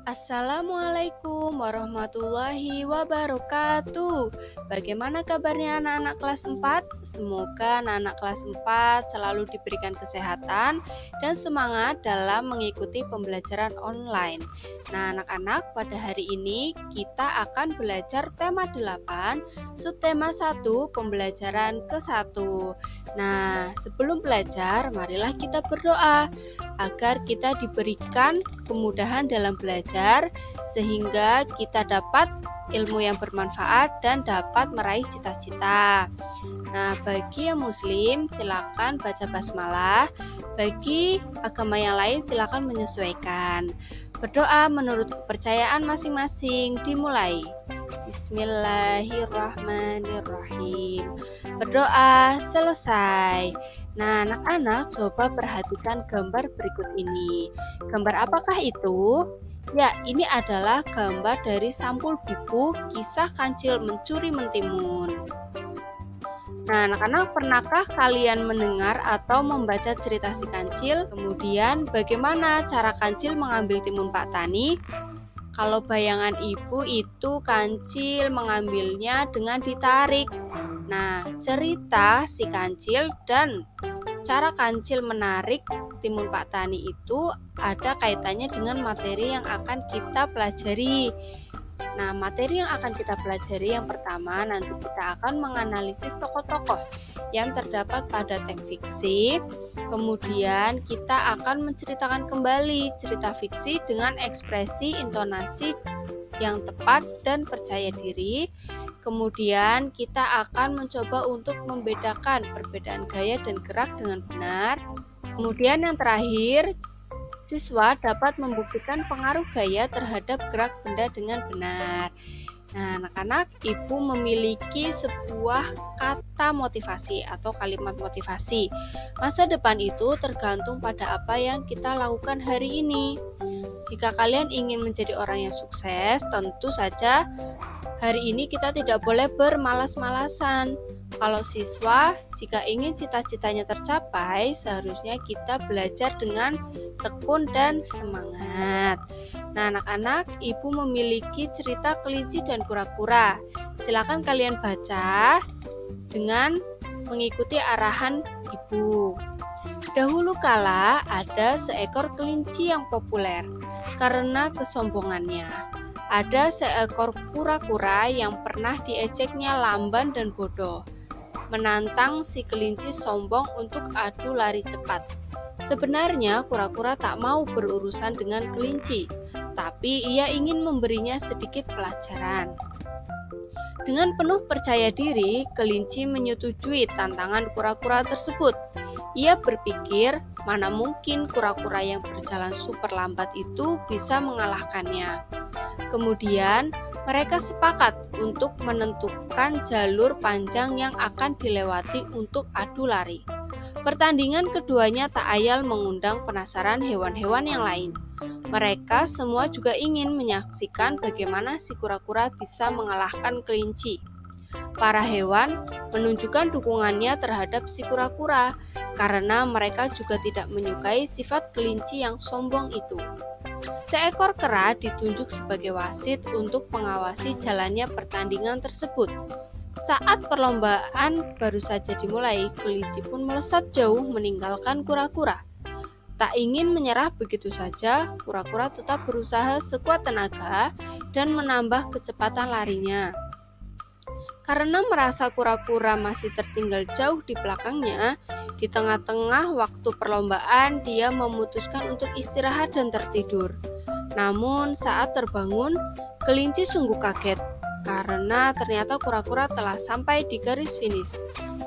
Assalamualaikum warahmatullahi wabarakatuh. Bagaimana kabarnya anak-anak kelas 4? Semoga anak-anak kelas 4 selalu diberikan kesehatan dan semangat dalam mengikuti pembelajaran online. Nah, anak-anak, pada hari ini kita akan belajar tema 8, subtema 1, pembelajaran ke-1. Nah, sebelum belajar, marilah kita berdoa agar kita diberikan kemudahan dalam belajar sehingga kita dapat ilmu yang bermanfaat dan dapat meraih cita-cita. Nah, bagi yang muslim silakan baca basmalah, bagi agama yang lain silakan menyesuaikan. Berdoa menurut kepercayaan masing-masing dimulai. Bismillahirrahmanirrahim. Berdoa selesai. Nah, anak-anak coba perhatikan gambar berikut ini. Gambar apakah itu? Ya, ini adalah gambar dari sampul buku Kisah Kancil Mencuri Mentimun. Nah, anak-anak, pernahkah kalian mendengar atau membaca cerita si kancil? Kemudian, bagaimana cara kancil mengambil timun Pak Tani? Kalau bayangan ibu itu kancil mengambilnya dengan ditarik. Nah, cerita si kancil dan cara kancil menarik timun Pak Tani itu ada kaitannya dengan materi yang akan kita pelajari. Nah, materi yang akan kita pelajari yang pertama, nanti kita akan menganalisis tokoh-tokoh yang terdapat pada teks fiksi. Kemudian kita akan menceritakan kembali cerita fiksi dengan ekspresi, intonasi yang tepat dan percaya diri. Kemudian kita akan mencoba untuk membedakan perbedaan gaya dan gerak dengan benar. Kemudian yang terakhir, siswa dapat membuktikan pengaruh gaya terhadap gerak benda dengan benar. Nah, anak-anak, ibu memiliki sebuah kata motivasi atau kalimat motivasi. Masa depan itu tergantung pada apa yang kita lakukan hari ini. Jika kalian ingin menjadi orang yang sukses, tentu saja hari ini kita tidak boleh bermalas-malasan. Kalau siswa, jika ingin cita-citanya tercapai, seharusnya kita belajar dengan tekun dan semangat. Nah, anak-anak, ibu memiliki cerita kelinci dan kura-kura. Silakan kalian baca dengan mengikuti arahan ibu. Dahulu kala ada seekor kelinci yang populer karena kesombongannya. Ada seekor kura-kura yang pernah diejeknya lamban dan bodoh, menantang si kelinci sombong untuk adu lari cepat. Sebenarnya kura-kura tak mau berurusan dengan kelinci, tapi ia ingin memberinya sedikit pelajaran. Dengan penuh percaya diri, kelinci menyetujui tantangan kura-kura tersebut. Ia berpikir, mana mungkin kura-kura yang berjalan super lambat itu bisa mengalahkannya. Kemudian, mereka sepakat untuk menentukan jalur panjang yang akan dilewati untuk adu lari. Pertandingan keduanya tak ayal mengundang penasaran hewan-hewan yang lain. Mereka semua juga ingin menyaksikan bagaimana si kura-kura bisa mengalahkan kelinci. Para hewan menunjukkan dukungannya terhadap si kura-kura karena mereka juga tidak menyukai sifat kelinci yang sombong itu. Seekor kera ditunjuk sebagai wasit untuk mengawasi jalannya pertandingan tersebut. Saat perlombaan baru saja dimulai, kelinci pun melesat jauh meninggalkan kura-kura. Tak ingin menyerah begitu saja, kura-kura tetap berusaha sekuat tenaga dan menambah kecepatan larinya. Karena merasa kura-kura masih tertinggal jauh di belakangnya, di tengah-tengah waktu perlombaan dia memutuskan untuk istirahat dan tertidur. Namun saat terbangun, kelinci sungguh kaget karena ternyata kura-kura telah sampai di garis finish.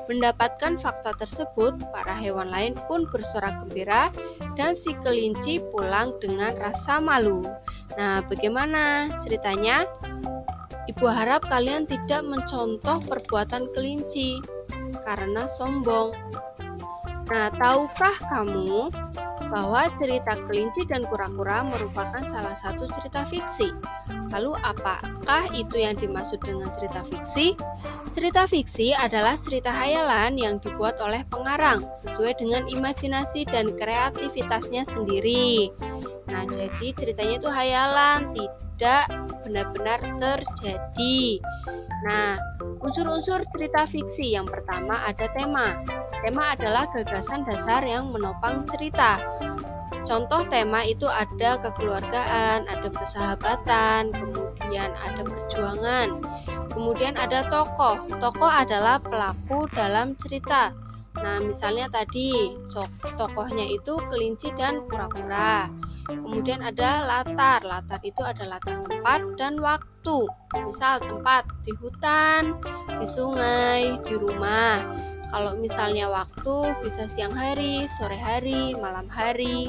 Mendapatkan fakta tersebut, para hewan lain pun bersorak gembira dan si kelinci pulang dengan rasa malu. Nah, bagaimana ceritanya? Ibu harap kalian tidak mencontoh perbuatan kelinci karena sombong. Nah, tahukah kamu bahwa cerita kelinci dan kura-kura merupakan salah satu cerita fiksi? Lalu apakah itu yang dimaksud dengan cerita fiksi? Cerita fiksi adalah cerita hayalan yang dibuat oleh pengarang sesuai dengan imajinasi dan kreativitasnya sendiri. Nah, jadi ceritanya itu hayalan, tidak benar-benar terjadi. Nah, unsur-unsur cerita fiksi yang pertama ada tema. Tema adalah gagasan dasar yang menopang cerita. Contoh tema itu ada kekeluargaan, ada persahabatan, kemudian ada perjuangan. Kemudian ada tokoh. Tokoh adalah pelaku dalam cerita. Nah, misalnya tadi tokohnya itu kelinci dan kura-kura. Kemudian ada latar. Latar itu ada latar tempat dan waktu. Misal tempat di hutan, di sungai, di rumah. Kalau misalnya waktu bisa siang hari, sore hari, malam hari.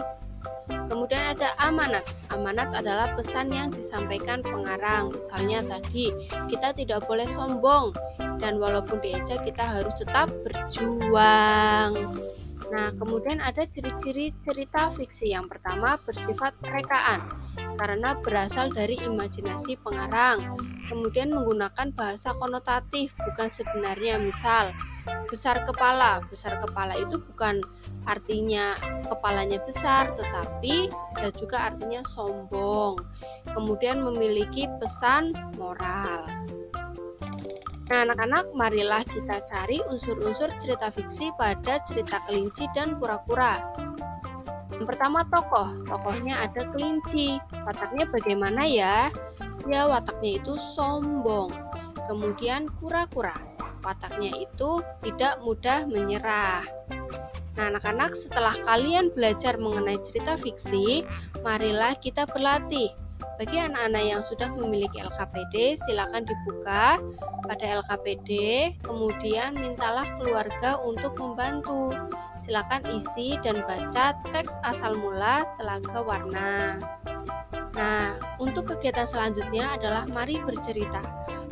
Kemudian ada amanat. Amanat adalah pesan yang disampaikan pengarang. Misalnya tadi, kita tidak boleh sombong dan walaupun diejek kita harus tetap berjuang. Nah, kemudian ada ciri-ciri cerita fiksi. Yang pertama bersifat rekaan karena berasal dari imajinasi pengarang. Kemudian menggunakan bahasa konotatif, bukan sebenarnya. Misal, besar kepala. Besar kepala itu bukan artinya kepalanya besar, tetapi bisa juga artinya sombong. Kemudian memiliki pesan moral. Nah, anak-anak, marilah kita cari unsur-unsur cerita fiksi pada cerita kelinci dan kura-kura. Yang pertama tokoh. Tokohnya ada kelinci. Wataknya bagaimana ya? Ya, wataknya itu sombong. Kemudian kura-kura. Wataknya itu tidak mudah menyerah. Nah, anak-anak, setelah kalian belajar mengenai cerita fiksi, marilah kita berlatih. Bagi anak-anak yang sudah memiliki LKPD, silakan dibuka pada LKPD, kemudian mintalah keluarga untuk membantu. Silakan isi dan baca teks asal mula Telaga Warna. Nah, untuk kegiatan selanjutnya adalah mari bercerita.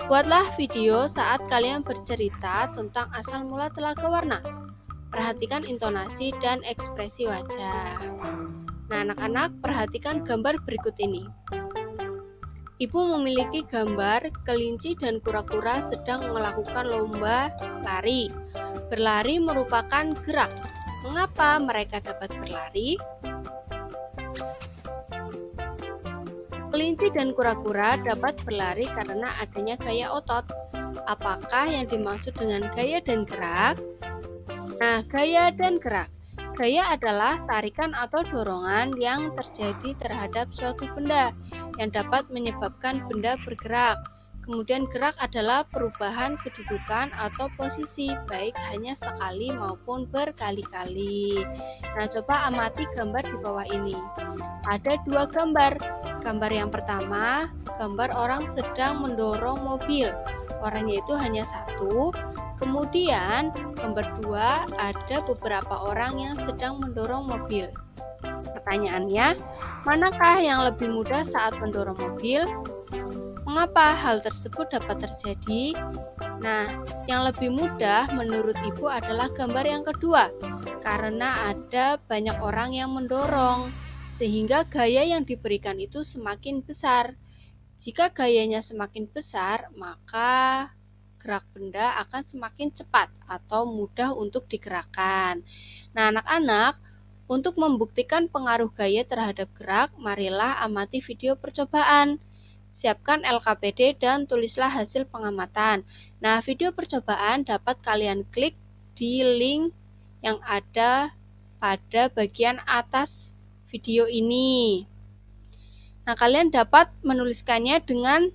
Buatlah video saat kalian bercerita tentang asal mula Telaga Warna. Perhatikan intonasi dan ekspresi wajah. Nah, anak-anak, perhatikan gambar berikut ini. Ibu memiliki gambar kelinci dan kura-kura sedang melakukan lomba lari. Berlari merupakan gerak. Mengapa mereka dapat berlari? Kelinci dan kura-kura dapat berlari karena adanya gaya otot. Apakah yang dimaksud dengan gaya dan gerak? Nah, gaya dan gerak. Gaya adalah tarikan atau dorongan yang terjadi terhadap suatu benda yang dapat menyebabkan benda bergerak. Kemudian gerak adalah perubahan kedudukan atau posisi, baik hanya sekali maupun berkali-kali. Nah, coba amati gambar di bawah ini. Ada dua gambar. Gambar yang pertama, gambar orang sedang mendorong mobil. Orangnya itu hanya satu. Kemudian, gambar dua, ada beberapa orang yang sedang mendorong mobil. Pertanyaannya, manakah yang lebih mudah saat mendorong mobil? Mengapa hal tersebut dapat terjadi? Nah, yang lebih mudah menurut Ibu adalah gambar yang kedua, karena ada banyak orang yang mendorong, sehingga gaya yang diberikan itu semakin besar. Jika gayanya semakin besar, maka gerak benda akan semakin cepat atau mudah untuk digerakkan. Nah, anak-anak, untuk membuktikan pengaruh gaya terhadap gerak, marilah amati video percobaan. Siapkan LKPD dan tulislah hasil pengamatan. Nah, video percobaan dapat kalian klik di link yang ada pada bagian atas video ini. Nah, kalian dapat menuliskannya dengan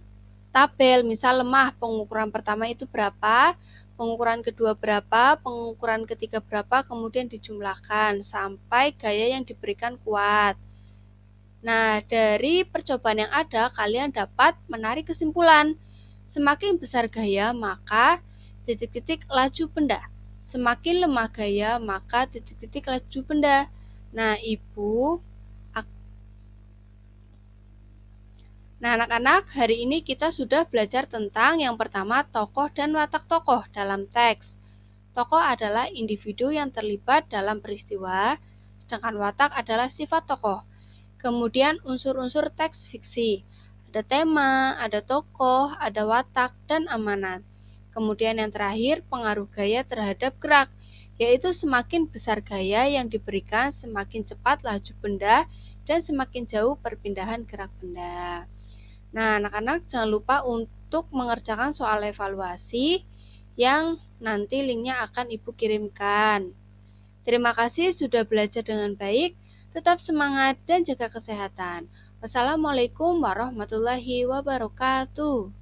tabel, misal lemah, pengukuran pertama itu berapa, pengukuran kedua berapa, pengukuran ketiga berapa, kemudian dijumlahkan sampai gaya yang diberikan kuat. Nah, dari percobaan yang ada, kalian dapat menarik kesimpulan. Semakin besar gaya, maka titik-titik laju benda. Semakin lemah gaya, maka titik-titik laju benda. Nah, Nah, anak-anak, hari ini kita sudah belajar tentang yang pertama tokoh dan watak tokoh dalam teks. Tokoh adalah individu yang terlibat dalam peristiwa, sedangkan watak adalah sifat tokoh. Kemudian unsur-unsur teks fiksi. Ada tema, ada tokoh, ada watak, dan amanat. Kemudian yang terakhir, pengaruh gaya terhadap gerak. yaitu semakin besar gaya yang diberikan, semakin cepat laju benda, dan semakin jauh perpindahan gerak benda. Nah, anak-anak jangan lupa untuk mengerjakan soal evaluasi yang nanti linknya akan Ibu kirimkan. Terima kasih sudah belajar dengan baik, tetap semangat dan jaga kesehatan. Wassalamualaikum warahmatullahi wabarakatuh.